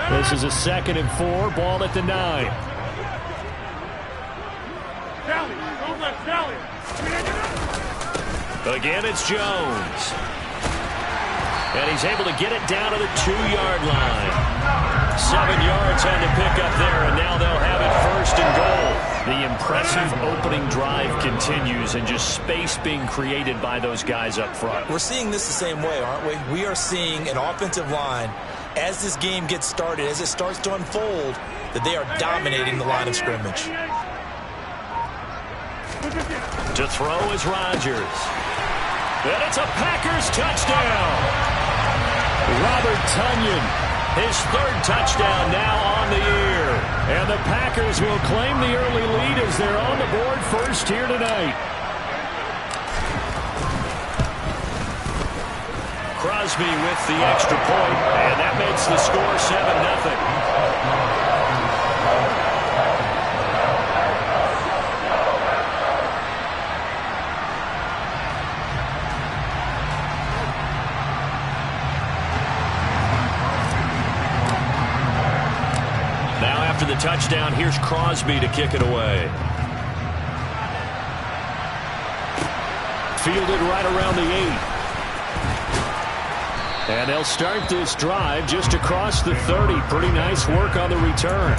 This is a 2nd and 4, ball at the 9. Again, it's Jones. And he's able to get it down to the 2-yard line. 7 yards on the pickup there, and now they'll have it 1st and goal. The impressive opening drive continues, and just space being created by those guys up front. We're seeing this the same way, aren't we? We are seeing an offensive line, as this game gets started, as it starts to unfold, that they are dominating the line of scrimmage. To throw is Rodgers. And it's a Packers touchdown. Robert Tonyan, his 3rd touchdown now on the year. And the Packers will claim the early lead as they're on the board first here tonight. Crosby with the extra point, and that makes the score 7-0. After the touchdown, here's Crosby to kick it away. Fielded right around the 8. And they'll start this drive just across the 30. Pretty nice work on the return.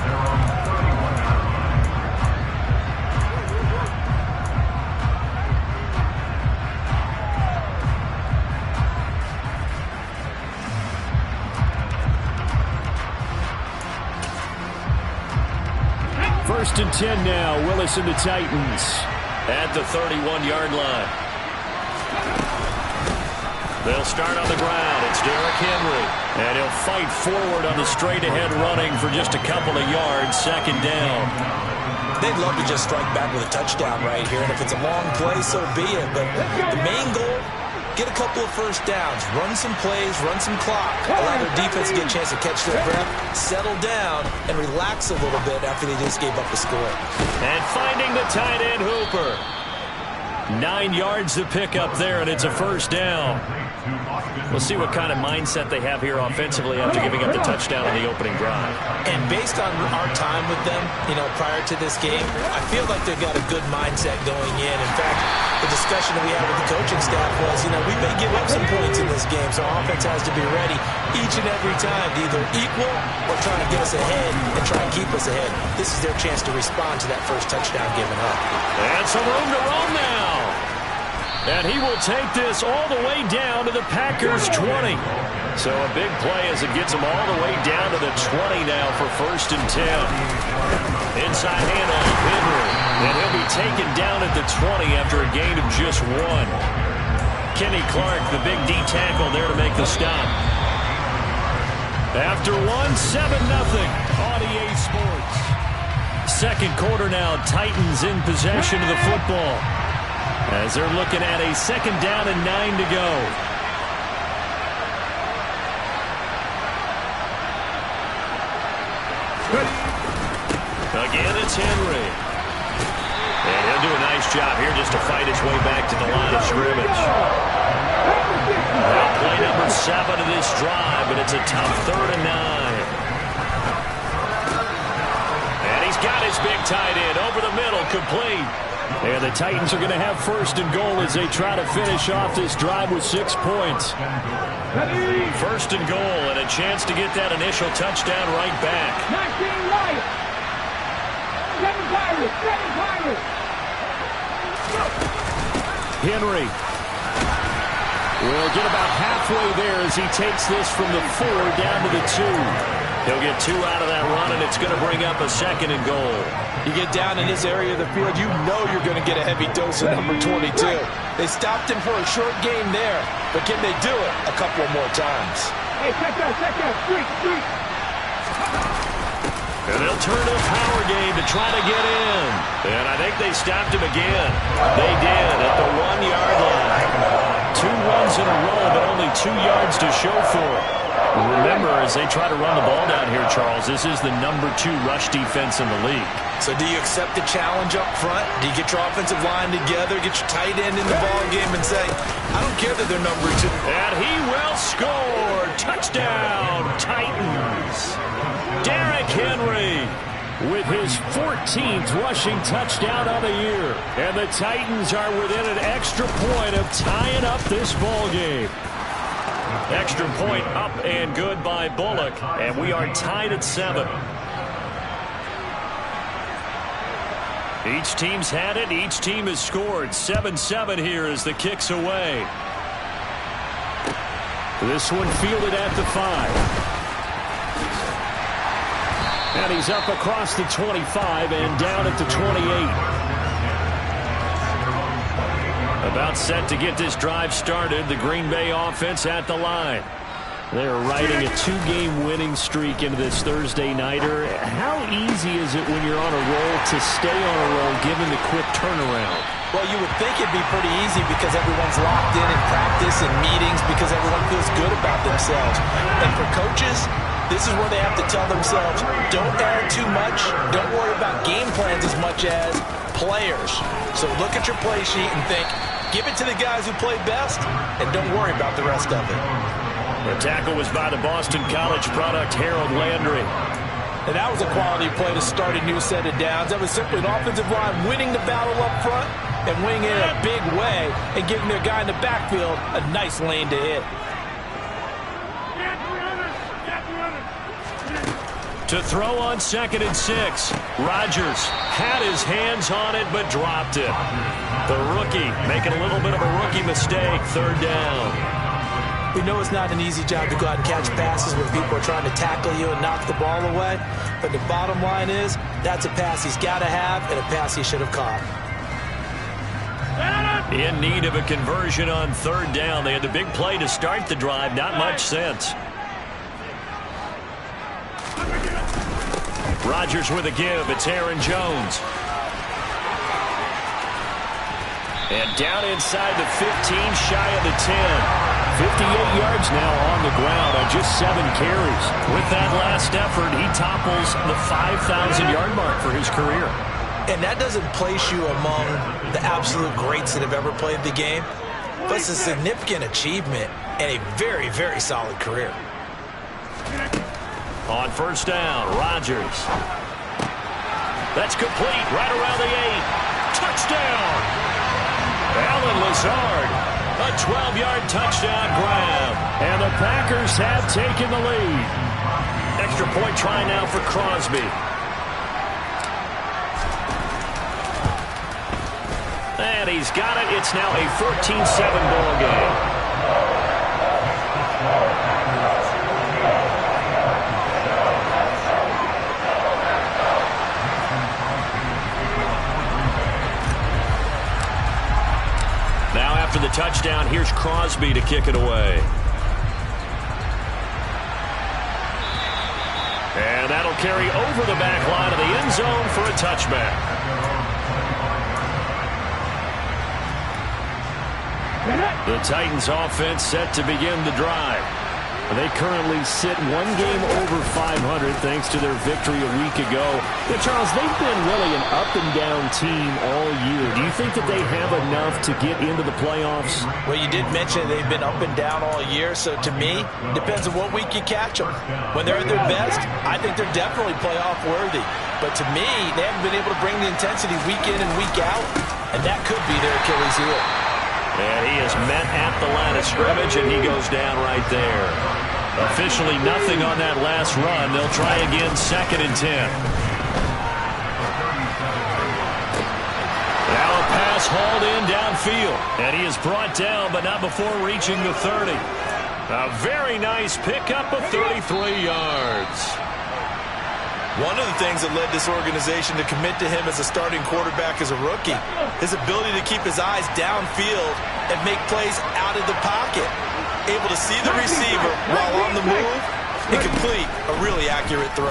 First and 10 now. Willis and the Titans at the 31-yard line. They'll start on the ground. It's Derrick Henry. And he'll fight forward on the straight-ahead running for just a couple of yards. 2nd down. They'd love to just strike back with a touchdown right here. And if it's a long play, so be it. But the main goal, get a couple of first downs. Run some plays, run some clock. Allow their defense to get a chance to catch their breath, settle down, and relax a little bit after they just gave up the score. And finding the tight end, Hooper. 9 yards to pick up there, and it's a 1st down. We'll see what kind of mindset they have here offensively after giving up the touchdown on the opening drive. And based on our time with them, prior to this game, I feel like they've got a good mindset going in. In fact, the discussion that we had with the coaching staff was, we may give up some points in this game, so our offense has to be ready each and every time to either equal or try to get us ahead and try and keep us ahead. This is their chance to respond to that first touchdown given up. And some room to roam now. And he will take this all the way down to the Packers' 20. So a big play as it gets him all the way down to the 20 now for 1st and 10. Inside handoff, Henry. And he'll be taken down at the 20 after a gain of just 1. Kenny Clark, the big D tackle there to make the stop. After 1, 7-0 on EA Sports. 2nd quarter now, Titans in possession of the football, as they're looking at a 2nd down and 9 to go. Again, it's Henry. And he'll do a nice job here just to fight his way back to the line of scrimmage. Now play number 7 of this drive, but it's a tough 3rd and 9. And he's got his big tight end over the middle, complete. And the Titans are going to have 1st and goal as they try to finish off this drive with 6 points. 1st and goal, and a chance to get that initial touchdown right back. 19 right. 7 Pirates. 7 Pirates. Henry will get about halfway there as he takes this from the 4 down to the 2. He'll get 2 out of that run, and it's going to bring up a 2nd and goal. You get down in this area of the field, you know you're going to get a heavy dose of number 22. They stopped him for a short game there, but can they do it a couple more times? Hey, check out, street. And they'll turn to the power game to try to get in. And I think they stopped him again. They did at the 1-yard line. 2 runs in a row, but only 2 yards to show for it. Remember, as they try to run the ball down here, Charles, this is the number 2 rush defense in the league. So do you accept the challenge up front? Do you get your offensive line together, get your tight end in the ball game and say, I don't care that they're number 2. And he will score. Touchdown, Titans. with his 14th rushing touchdown of the year. And the Titans are within an extra point of tying up this ball game. Extra point up and good by Bullock, and we are tied at 7. Each team's had it. Each team has scored. 7-7 here as the kick's away. This one fielded at the 5. And he's up across the 25 and down at the 28. About set to get this drive started. The Green Bay offense at the line. They're riding a 2-game winning streak into this Thursday nighter. How easy is it when you're on a roll to stay on a roll given the quick turnaround? Well, you would think it'd be pretty easy because everyone's locked in practice and meetings because everyone feels good about themselves. And for coaches, this is where they have to tell themselves, don't add too much, don't worry about game plans as much as players. So look at your play sheet and think, give it to the guys who play best, and don't worry about the rest of it. The tackle was by the Boston College product, Harold Landry. And that was a quality play to start a new set of downs. That was simply an offensive line winning the battle up front and winning it in a big way and giving their guy in the backfield a nice lane to hit. To throw on 2nd and 6. Rodgers had his hands on it but dropped it. The rookie making a little bit of a rookie mistake. 3rd down. We know it's not an easy job to go out and catch passes when people are trying to tackle you and knock the ball away. But the bottom line is, that's a pass he's got to have and a pass he should have caught. In need of a conversion on 3rd down. They had the big play to start the drive. Not much sense. Rodgers with a give. It's Aaron Jones. And down inside the 15, shy of the 10. 58 yards now on the ground on just 7 carries. With that last effort, he topples the 5,000-yard mark for his career. And that doesn't place you among the absolute greats that have ever played the game, but it's a significant achievement and a very, very solid career. On 1st down, Rodgers. That's complete right around the 8. Touchdown! Allen Lazard. A 12-yard touchdown grab. And the Packers have taken the lead. Extra point try now for Crosby. And he's got it. It's now a 14-7 ball game. For the touchdown, here's Crosby to kick it away. And that'll carry over the back line of the end zone for a touchback. The Titans offense set to begin the drive. They currently sit 1 game over 500 thanks to their victory a week ago. Yeah, Charles, they've been really an up-and-down team all year. Do you think that they have enough to get into the playoffs? Well, you did mention they've been up and down all year, so to me, depends on what week you catch them. When they're at their best, I think they're definitely playoff-worthy. But to me, they haven't been able to bring the intensity week in and week out, and that could be their Achilles heel. And he is met at the line of scrimmage, and he goes down right there. Officially nothing on that last run. They'll try again 2nd and 10. Now a pass hauled in downfield. And he is brought down, but not before reaching the 30. A very nice pickup of 33 yards. One of the things that led this organization to commit to him as a starting quarterback as a rookie, his ability to keep his eyes downfield and make plays out of the pocket. Able to see the receiver while on the move and complete a really accurate throw.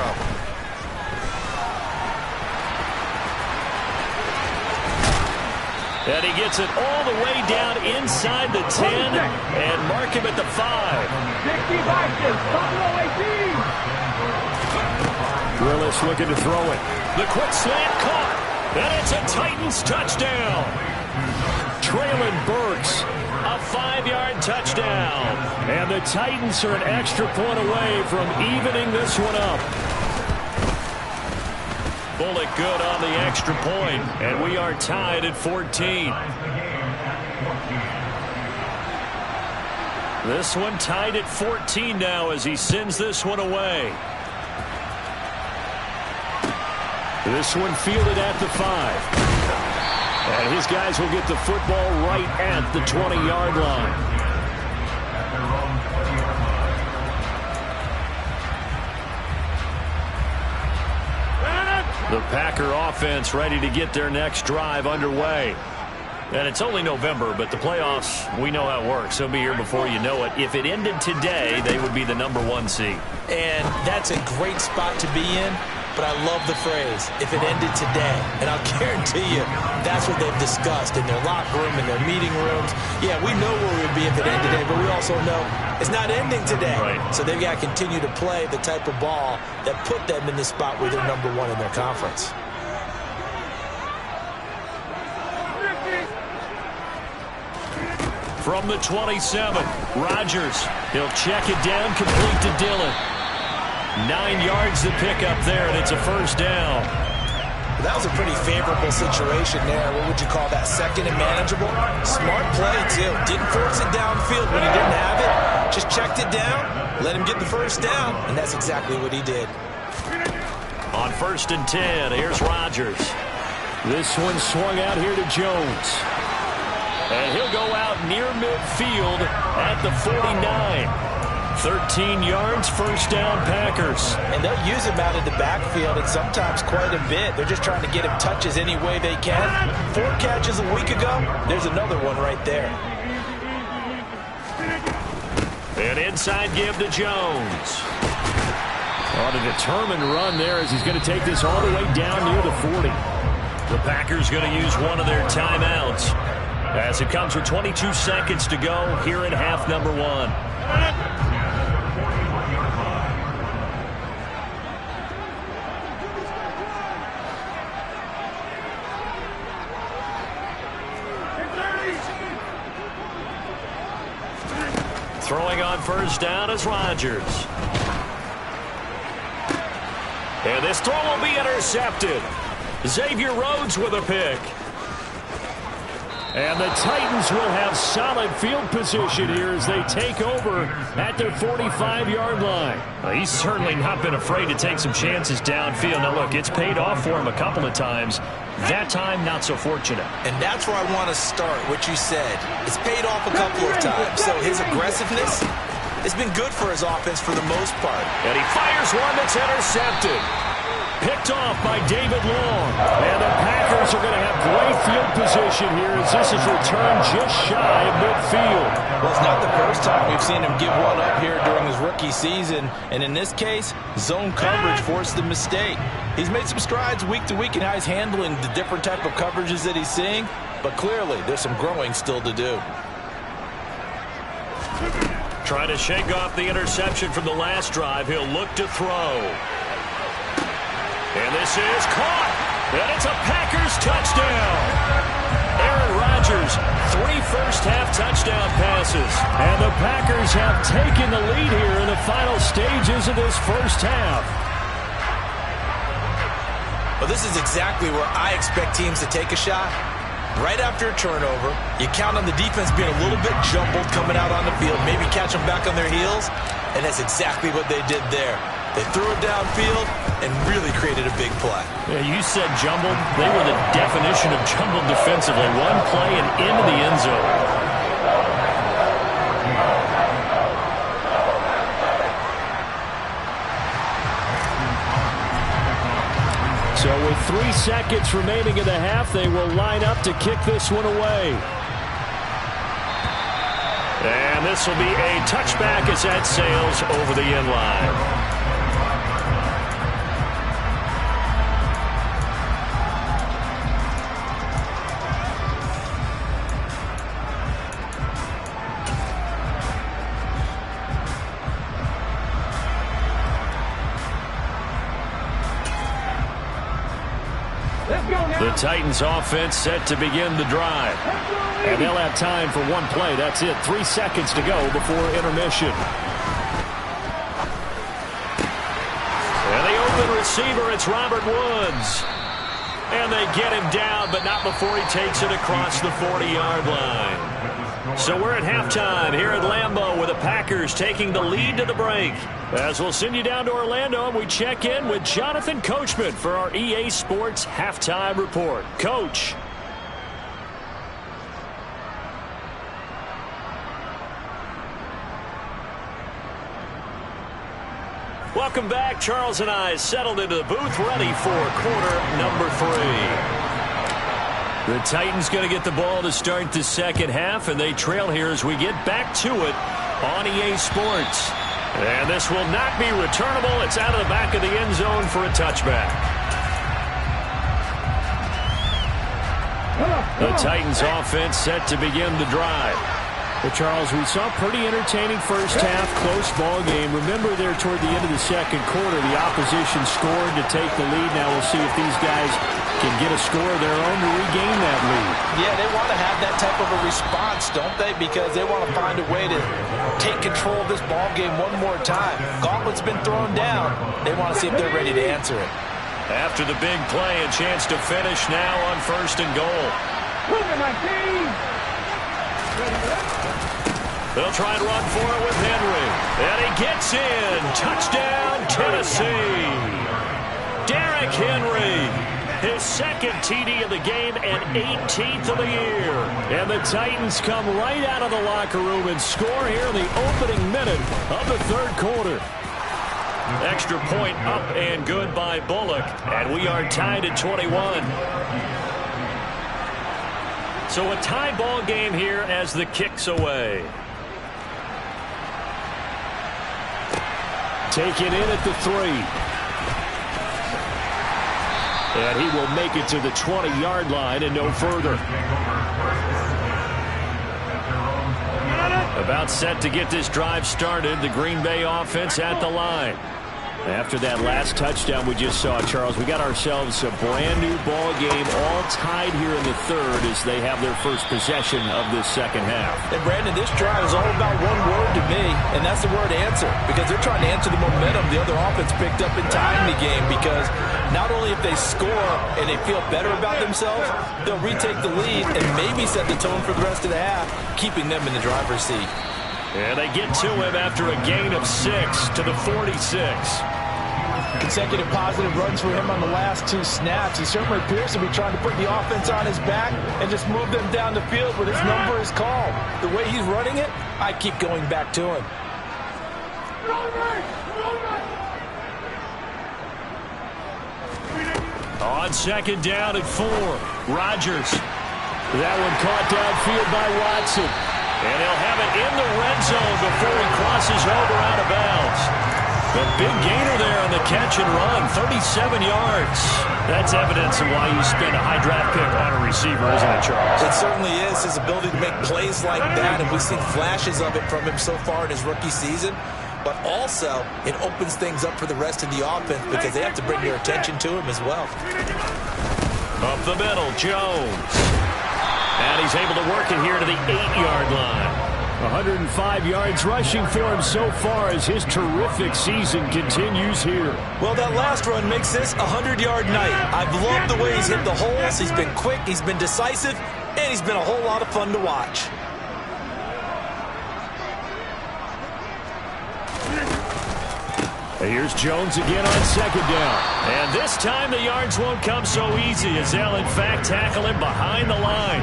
And he gets it all the way down inside the 10 and mark him at the 5. 65, Willis looking to throw it. The quick slant caught. And it's a Titans touchdown. Traylon Burks, a 5-yard touchdown. And the Titans are an extra point away from evening this one up. bullet good on the extra point, and we are tied at 14. This one tied at 14 now as he sends this one away. This one fielded at the 5. And his guys will get the football right at the 20-yard line. The Packer offense ready to get their next drive underway. And it's only November, but the playoffs, we know how it works. They'll be here before you know it. If it ended today, they would be the #1 seed. And that's a great spot to be in, but I love the phrase, if it ended today. And I'll guarantee you, that's what they've discussed in their locker room, in their meeting rooms. Yeah, we know where we would be if it ended today, but we also know it's not ending today. Right. So they've got to continue to play the type of ball that put them in the spot where they're #1 in their conference. From the 27, Rodgers. He'll check it down, complete to Dillon. 9 yards to pick up there, and it's a first down. That was a pretty favorable situation there. What would you call that? Second and manageable? Smart play, too. Didn't force it downfield when he didn't have it. Just checked it down, let him get the first down, and that's exactly what he did. On 1st and 10, here's Rodgers. This one swung out here to Jones. And he'll go out near midfield at the 49. 13 yards, first down, Packers. And they'll use him out of the backfield, and sometimes quite a bit. They're just trying to get him touches any way they can. 4 catches a week ago. There's another one right there. An inside give to Jones. On a determined run there as he's going to take this all the way down near the 40. The Packers going to use one of their timeouts as it comes with 22 seconds to go here in half number 1. Throwing on first down is Rodgers. And this throw will be intercepted. Xavier Rhodes with a pick. And the Titans will have solid field position here as they take over at their 45-yard line. He's certainly not been afraid to take some chances downfield. Now, look, it's paid off for him a couple of times. That time, not so fortunate. And that's where I want to start, what you said. It's paid off a couple of times. So his aggressiveness has been good for his offense for the most part. And he fires one that's intercepted. Picked off by David Long. And the Packers are going to have great field position here as this is returned just shy of midfield. Well, it's not the first time we've seen him give one up here during his rookie season. And in this case, zone coverage forced the mistake. He's made some strides week to week in how he's handling the different type of coverages that he's seeing. But clearly, there's some growing still to do. Trying to shake off the interception from the last drive. He'll look to throw. And this is caught. And it's a Packers touchdown. Aaron Rodgers, 3 first-half touchdown passes. And the Packers have taken the lead here in the final stages of this first half. Well, this is exactly where I expect teams to take a shot. Right after a turnover, you count on the defense being a little bit jumbled coming out on the field, maybe catch them back on their heels, and that's exactly what they did there. They threw it downfield and really created a big play. Yeah, you said jumbled. They were the definition of jumbled defensively. One play and into the end zone. So with 3 seconds remaining in the half, they will line up to kick this one away. And this will be a touchback as that sails over the end line. The Titans offense set to begin the drive. And they'll have time for one play. That's it. 3 seconds to go before intermission. And they open receiver, it's Robert Woods. And they get him down, but not before he takes it across the 40-yard line. So we're at halftime here at Lambeau with the Packers taking the lead to the break. As we'll send you down to Orlando, and we check in with Jonathan Coachman for our EA Sports Halftime Report. Coach. Welcome back. Charles and I settled into the booth, ready for quarter number 3. The Titans going to get the ball to start the second half, and they trail here as we get back to it on EA Sports. And this will not be returnable. It's out of the back of the end zone for a touchback. The Titans offense set to begin the drive. Well, Charles, we saw a pretty entertaining first half, close ball game. Remember there toward the end of the second quarter, the opposition scored to take the lead. Now we'll see if these guys can get a score of their own to regain that lead. Yeah, they want to have that type of a response, don't they? Because they want to find a way to take control of this ball game one more time. Gauntlet's been thrown down. They want to see if they're ready to answer it. After the big play, a chance to finish now on 1st and goal. Look at my team! They'll try and run for it with Henry. And he gets in. Touchdown, Tennessee. Derrick Henry. His second TD of the game and 18th of the year. And the Titans come right out of the locker room and score here in the opening minute of the third quarter. Extra point up and good by Bullock. And we are tied at 21. So a tie ball game here as the kick's away. Taken in at the 3. And he will make it to the 20-yard line and no further. About set to get this drive started. The Green Bay offense at the line. After that last touchdown we just saw, Charles, we got ourselves a brand-new ball game, all tied here in the third as they have their first possession of this second half. And, Brandon, this drive is all about one word to me, and that's the word answer, because they're trying to answer the momentum the other offense picked up in tying the game, because not only if they score and they feel better about themselves, they'll retake the lead and maybe set the tone for the rest of the half, keeping them in the driver's seat. And they get to him after a gain of 6 to the 46. Consecutive positive runs for him on the last 2 snaps. He certainly appears to be trying to put the offense on his back and just move them down the field when his number is called. The way he's running it, I keep going back to him. On second down at 4, Rodgers. That one caught downfield by Watson. And he'll have it in the red zone before he crosses over out of bounds. The big gainer there on the catch and run, 37 yards. That's evidence of why you spend a high draft pick on a receiver, isn't it, Charles? It certainly is, his ability to make plays like that, and we've seen flashes of it from him so far in his rookie season. But also, it opens things up for the rest of the offense because they have to bring their attention to him as well. Up the middle, Jones. And he's able to work it here to the 8-yard line. 105 yards rushing for him so far as his terrific season continues here. Well, that last run makes this a 100-yard night. I've loved the way he's hit the holes. He's been quick, he's been decisive, and he's been a whole lot of fun to watch. Here's Jones again on second down. And this time the yards won't come so easy as they'll, in fact, tackle him behind the line.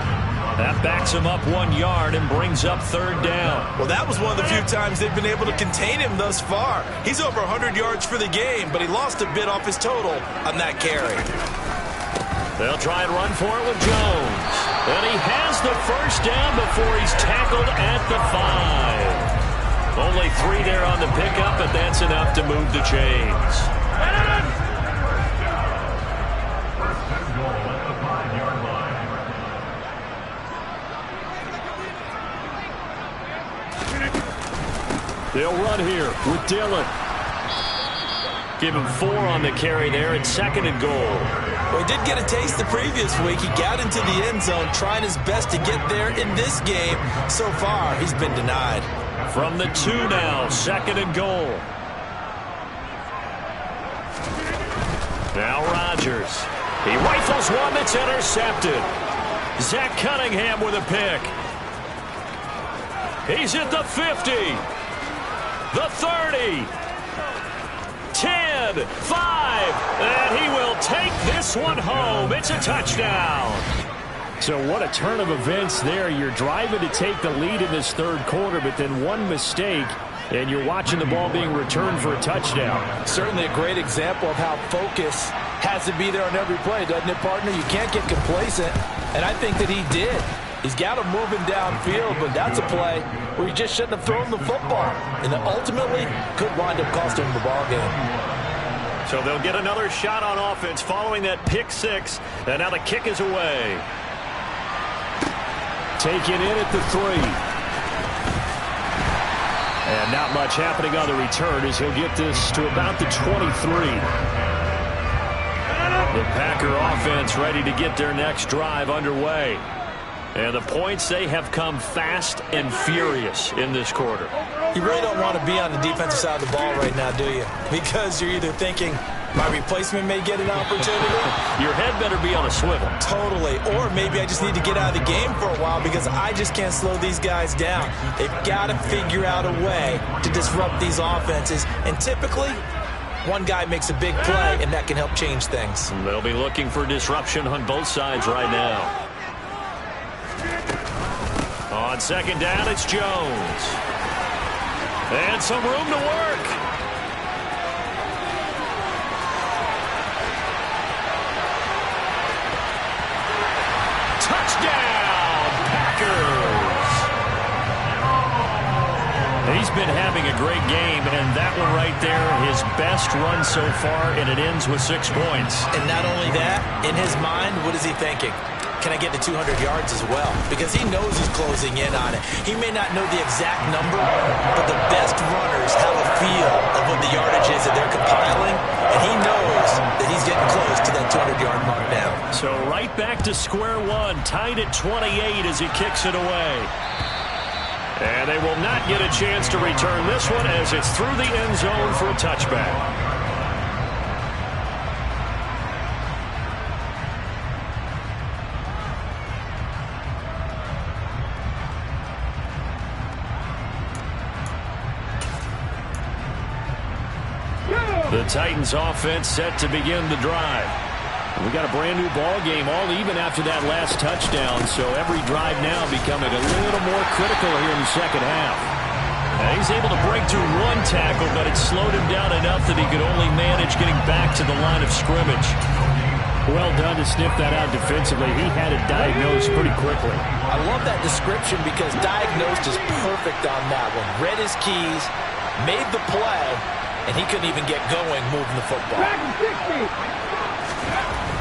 That backs him up 1 yard and brings up third down. Well, that was one of the few times they've been able to contain him thus far. He's over 100 yards for the game, but he lost a bit off his total on that carry. They'll try and run for it with Jones. And he has the first down before he's tackled at the 5. Only 3 there on the pickup, but that's enough to move the chains. They'll run here with Dillon. Give him 4 on the carry there at 2nd and goal. Well, he did get a taste the previous week. He got into the end zone trying his best to get there in this game. So far, he's been denied. From the 2 now, 2nd and goal. Now Rodgers. He rifles one that's intercepted. Zach Cunningham with a pick. He's at the 50. The 30. 10, 5, and he will take this one home. It's a touchdown. So what a turn of events there. You're driving to take the lead in this third quarter, but then one mistake, and you're watching the ball being returned for a touchdown. Certainly a great example of how focus has to be there on every play, doesn't it, partner? You can't get complacent, and I think that he did. He's got him moving downfield, but that's a play where he just shouldn't have thrown the football. And that ultimately could wind up costing him the ball game. So they'll get another shot on offense following that pick six. And now the kick is away. Taken in at the 3. And not much happening on the return as he'll get this to about the 23. The Packer offense ready to get their next drive underway. And the points, they have come fast and furious in this quarter. You really don't want to be on the defensive side of the ball right now, do you? Because you're either thinking, my replacement may get an opportunity. Your head better be on a swivel. Totally. Or maybe I just need to get out of the game for a while because I just can't slow these guys down. They've got to figure out a way to disrupt these offenses. And typically, one guy makes a big play, and that can help change things. They'll be looking for disruption on both sides right now. On second down, it's Jones. And some room to work. Touchdown, Packers. He's been having a great game, and that one right there, his best run so far, and it ends with 6 points. And not only that, in his mind, what is he thinking? Can I get to 200 yards as well? Because he knows he's closing in on it. He may not know the exact number, but the best runners have a feel of what the yardage is that they're compiling, and he knows that he's getting close to that 200-yard mark now. So right back to square one, tied at 28 as he kicks it away. And they will not get a chance to return this one as it's through the end zone for a touchback. The Titans offense set to begin the drive. We got a brand new ball game, all even after that last touchdown, so every drive now becoming a little more critical here in the second half. Now he's able to break through one tackle, but it slowed him down enough that he could only manage getting back to the line of scrimmage. Well done to sniff that out defensively. He had it diagnosed pretty quickly. I love that description because diagnosed is perfect on that one. Read his keys, made the play, and he couldn't even get going moving the football.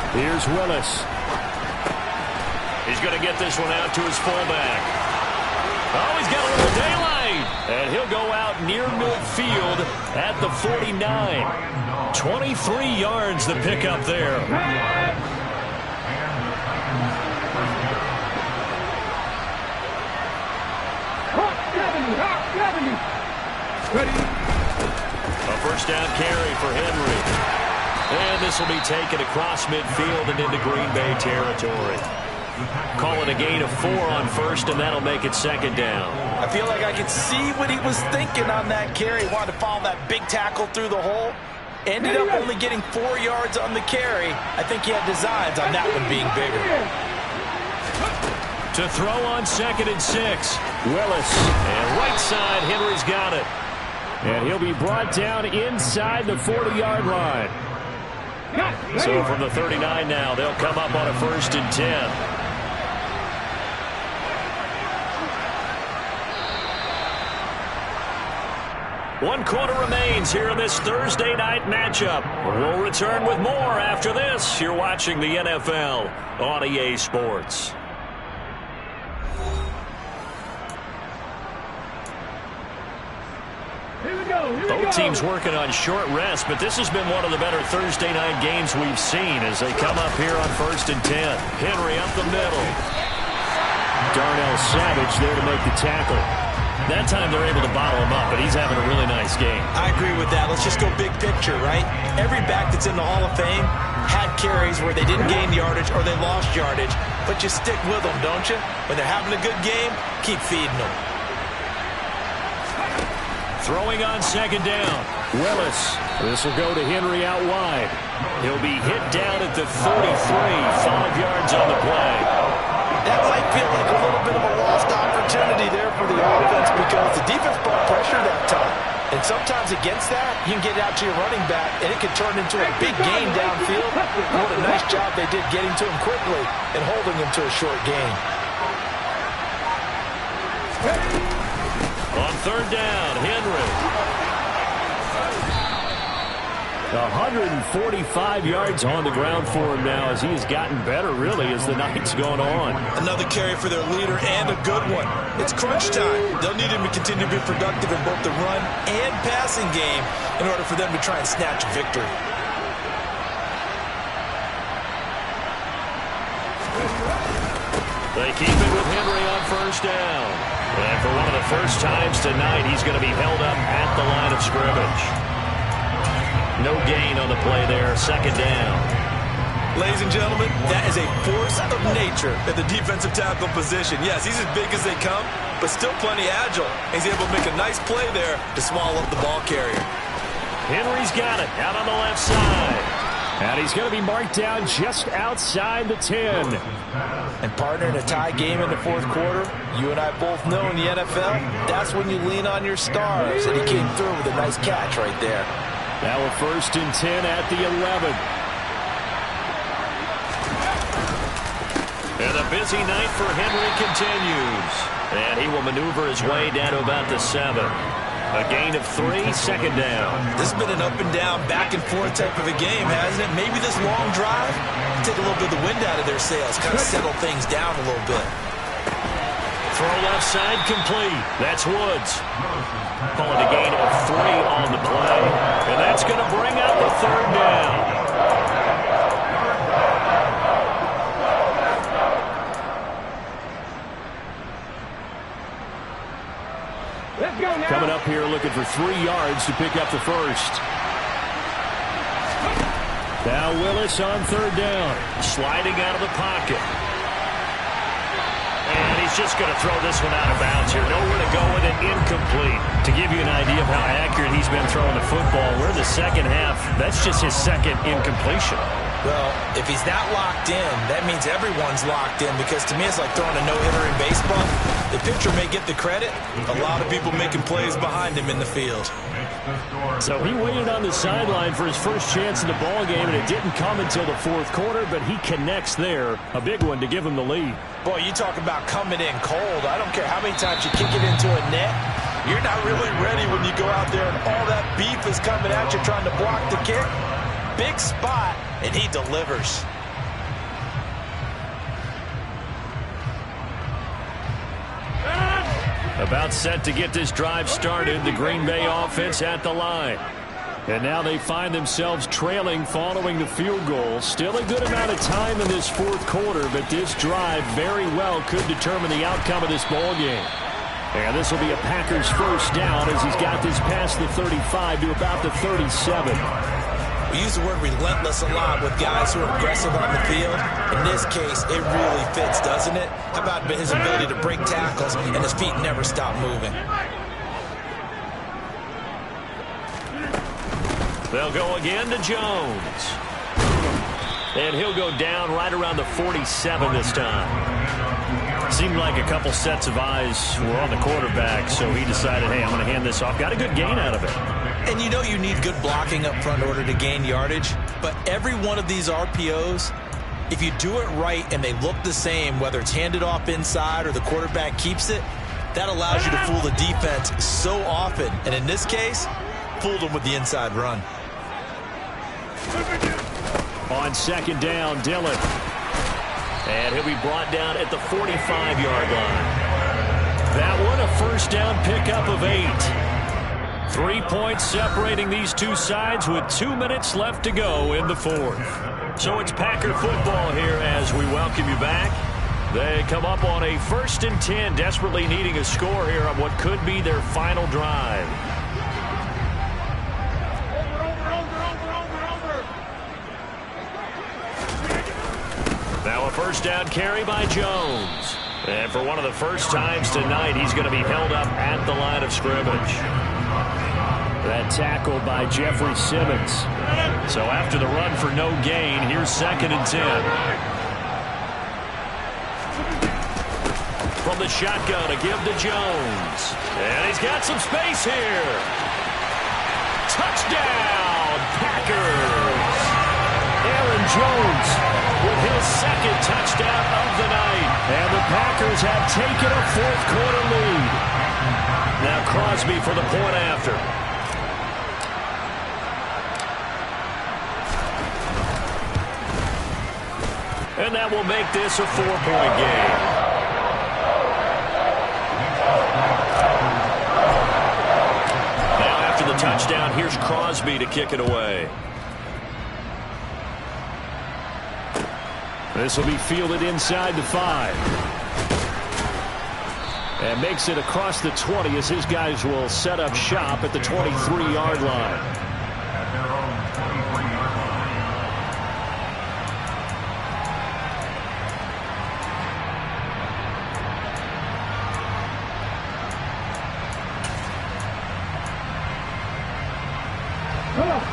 Here's Willis. He's going to get this one out to his fullback. Oh, he's got a little daylight. And he'll go out near midfield at the 49. 23 yards the pickup there. A first down carry for Henry. And this will be taken across midfield and into Green Bay territory. Call it a gain of 4 on first, and that'll make it second down. I feel like I could see what he was thinking on that carry. He wanted to follow that big tackle through the hole. Ended up only getting 4 yards on the carry. I think he had designs on that one being bigger. To throw on second and 6. Willis. And right side, Henry's got it. And he'll be brought down inside the 40-yard line. So from the 39 now, they'll come up on a first and 10. One quarter remains here in this Thursday night matchup. We'll return with more after this. You're watching the NFL on EA Sports. Both teams working on short rest, but this has been one of the better Thursday night games we've seen as they come up here on first and 10. Henry up the middle. Darnell Savage there to make the tackle. That time they're able to bottle him up, but he's having a really nice game. I agree with that. Let's just go big picture, right? Every back that's in the Hall of Fame had carries where they didn't gain yardage or they lost yardage, but you stick with them, don't you? When they're having a good game, keep feeding them. Throwing on second down. Willis. This will go to Henry out wide. He'll be hit down at the 33, 5 yards on the play. That might feel like a little bit of a lost opportunity there for the offense because the defense brought pressure that time. And sometimes against that, you can get out to your running back, and it can turn into a big gain downfield. What a nice job they did getting to him quickly and holding him to a short gain. On third down, Henry. 145 yards on the ground for him now as he has gotten better, really, as the night's gone on. Another carry for their leader and a good one. It's crunch time. They'll need him to continue to be productive in both the run and passing game in order for them to try and snatch a victory. They keep it with Henry on first down. And for one of the first times tonight, he's going to be held up at the line of scrimmage. No gain on the play there, second down. Ladies and gentlemen, that is a force of nature at the defensive tackle position. Yes, he's as big as they come, but still plenty agile. He's able to make a nice play there to swallow up the ball carrier. Henry's got it out on the left side. And he's going to be marked down just outside the 10. And partner, in a tie game in the fourth quarter, you and I both know in the NFL, that's when you lean on your stars. And he came through with a nice catch right there. Now a 1st and 10 at the 11. And the busy night for Henry continues. And he will maneuver his way down to about the 7. A gain of 3, second down. This has been an up and down, back and forth type of a game, hasn't it? Maybe this long drive take a little bit of the wind out of their sails, kind of settle things down a little bit. Throw left side complete. That's Woods. Calling a gain of 3 on the play. And that's going to bring out the third down. Coming up here looking for 3 yards to pick up the first. Now Willis on third down. Sliding out of the pocket. And he's just going to throw this one out of bounds here. Nowhere to go with it, incomplete. To give you an idea of how accurate he's been throwing the football, we're in the second half. That's just his second incompletion. Well, if he's that locked in, that means everyone's locked in, because to me it's like throwing a no-hitter in baseball. The pitcher may get the credit. A lot of people making plays behind him in the field. So he waited on the sideline for his first chance in the ball game, and it didn't come until the fourth quarter, but he connects there. A big one to give him the lead. Boy, you talk about coming in cold. I don't care how many times you kick it into a net. You're not really ready when you go out there and all that beef is coming at you trying to block the kick. Big spot, and he delivers. About set to get this drive started, the Green Bay offense at the line. And now they find themselves trailing following the field goal. Still a good amount of time in this fourth quarter, but this drive very well could determine the outcome of this ball game. And this will be a Packers first down as he's got this past the 35 to about the 37. We use the word relentless a lot with guys who are aggressive on the field. In this case, it really fits, doesn't it? How about his ability to break tackles and his feet never stop moving? They'll go again to Jones. And he'll go down right around the 47 this time. Seemed like a couple sets of eyes were on the quarterback, so he decided, hey, I'm going to hand this off. Got a good gain out of it. And you know you need good blocking up front in order to gain yardage, but every one of these RPOs, if you do it right and they look the same, whether it's handed off inside or the quarterback keeps it, that allows you to fool the defense so often. And in this case, fooled them with the inside run. On second down, Dillon. And he'll be brought down at the 45-yard line. That one, a first down pickup of 8. 3 points separating these two sides with 2 minutes left to go in the fourth. So it's Packer football here as we welcome you back. They come up on a 1st and 10, desperately needing a score here on what could be their final drive. Now a 1st down carry by Jones. And for one of the first times tonight, he's going to be held up at the line of scrimmage. That tackle by Jeffrey Simmons. So after the run for no gain, here's 2nd and 10. From the shotgun to give to Jones. And he's got some space here. Touchdown, Packers. Aaron Jones with his 2nd touchdown of the night. And the Packers have taken a 4th quarter lead. Now Crosby for the point after. And that will make this a 4-point game. The touchdown, here's Crosby to kick it away. This will be fielded inside the 5. And makes it across the 20 as his guys will set up shop at the 23-yard line.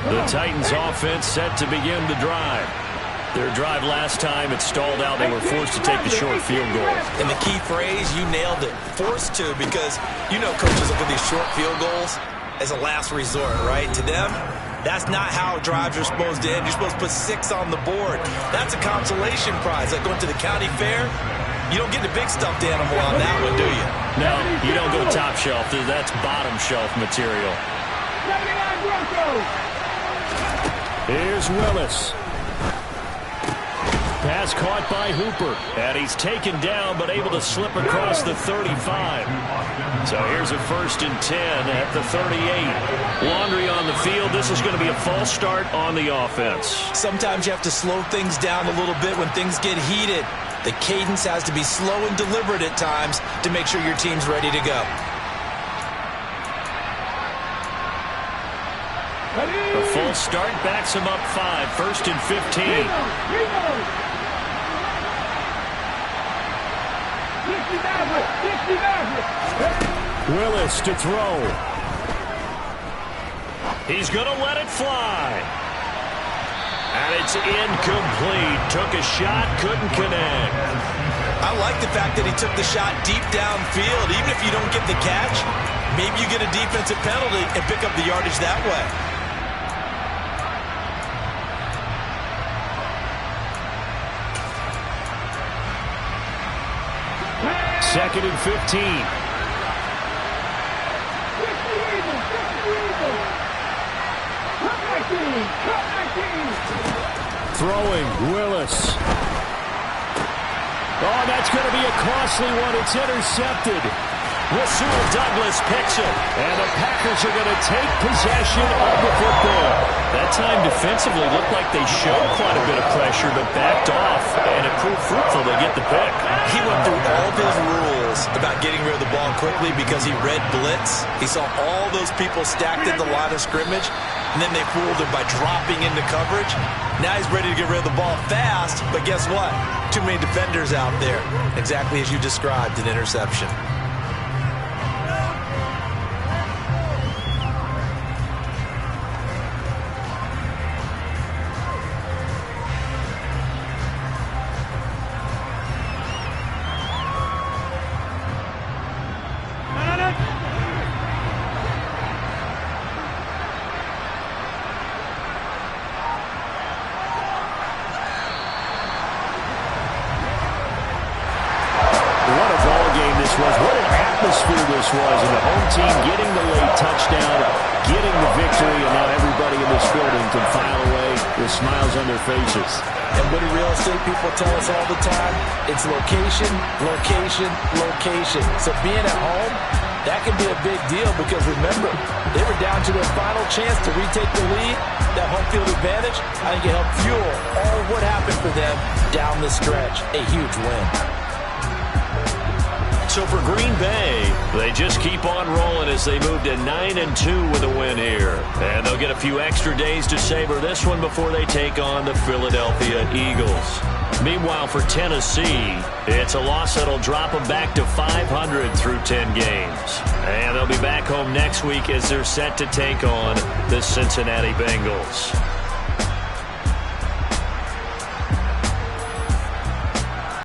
The Titans offense set to begin the drive. Their drive last time, it stalled out. They were forced to take the short field goal. And the key phrase, you nailed it, forced to, because you know coaches look at these short field goals as a last resort, right? To them, that's not how drives are supposed to end. You're supposed to put 6 on the board. That's a consolation prize. Like going to the county fair, you don't get the big stuffed animal on that one, do you? No, you don't go top shelf. That's bottom shelf material. Here's Willis. Pass caught by Hooper. And he's taken down but able to slip across the 35. So here's a 1st and 10 at the 38. Laundry on the field. This is going to be a false start on the offense. Sometimes you have to slow things down a little bit when things get heated. The cadence has to be slow and deliberate at times to make sure your team's ready to go. A full start backs him up 5. 1st and 15. Willis to throw. He's going to let it fly. And it's incomplete. Took a shot, couldn't connect. I like the fact that he took the shot deep downfield. Even if you don't get the catch, maybe you get a defensive penalty and pick up the yardage that way. 2nd and 15. Throwing, Willis. Oh, that's going to be a costly one. It's intercepted. Rasul Douglas picks it. And the Packers are going to take possession of the football. That time defensively looked like they showed quite a bit of pressure, but backed off, and it proved fruitful to get the pick. He went through all of his rules about getting rid of the ball quickly because he read blitz. He saw all those people stacked at the line of scrimmage, and then they fooled him by dropping into coverage. Now he's ready to get rid of the ball fast, but guess what? Too many defenders out there. Exactly as you described, an interception. This was, and the home team getting the late touchdown, getting the victory, and now everybody in this building can file away with smiles on their faces. And what do real estate people tell us all the time? It's location, location, location. So being at home, that can be a big deal because remember, they were down to their final chance to retake the lead. That home field advantage, I think it helped fuel all what happened for them down the stretch. A huge win. so for Green Bay, they just keep on rolling as they move to 9-2 with a win here. And they'll get a few extra days to savor this one before they take on the Philadelphia Eagles. Meanwhile, for Tennessee, it's a loss that'll drop them back to 500 through 10 games. And they'll be back home next week as they're set to take on the Cincinnati Bengals.